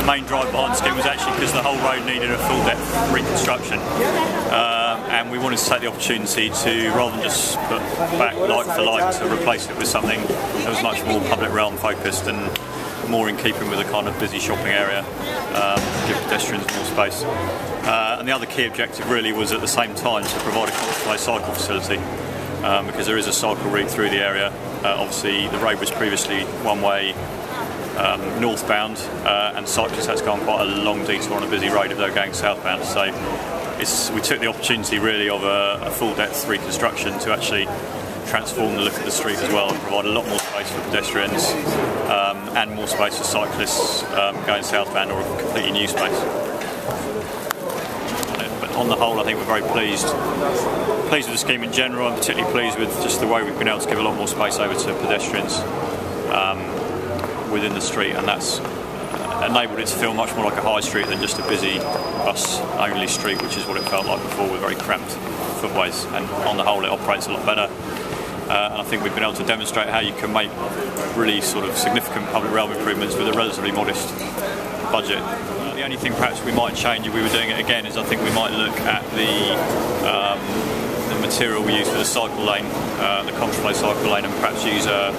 main drive behind the scheme was actually because the whole road needed a full depth reconstruction, and we wanted to take the opportunity to, rather than just put back like for like, to replace it with something that was much more public realm focused and more in keeping with a kind of busy shopping area, give pedestrians more space. And the other key objective really was at the same time to provide a contraplay cycle facility, because there is a cycle route through the area. Obviously the road was previously one way northbound, and cyclists had to go on quite a long detour on a busy road if they were going southbound. So we took the opportunity really of a full depth reconstruction to actually transform the look of the street as well and provide a lot more space for pedestrians and more space for cyclists going southbound, or a completely new space. But on the whole, I think we're very pleased with the scheme in general. I'm particularly pleased with just the way we've been able to give a lot more space over to pedestrians within the street, and that's enabled it to feel much more like a high street than just a busy bus-only street, which is what it felt like before, with very cramped footways. And on the whole, it operates a lot better. And I think we've been able to demonstrate how you can make really sort of significant public realm improvements with a relatively modest budget. The only thing perhaps we might change if we were doing it again is I think we might look at the material we use for the cycle lane, the contraflow cycle lane, and perhaps use a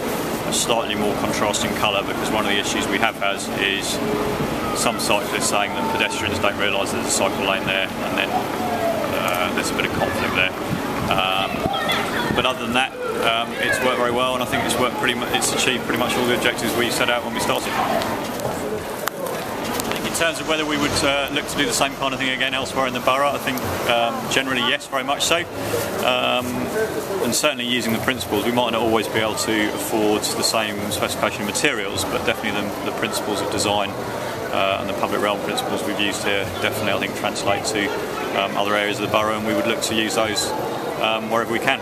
slightly more contrasting colour, because one of the issues we have is some cyclists saying that pedestrians don't realise there's a cycle lane there, and then there's a bit of conflict there. But other than that, it's worked very well, and I think it's achieved pretty much all the objectives we set out when we started. In terms of whether we would look to do the same kind of thing again elsewhere in the borough, I think generally yes, very much so. And certainly using the principles, we might not always be able to afford the same specification of materials, but definitely the principles of design and the public realm principles we've used here definitely, I think, translate to other areas of the borough, and we would look to use those wherever we can.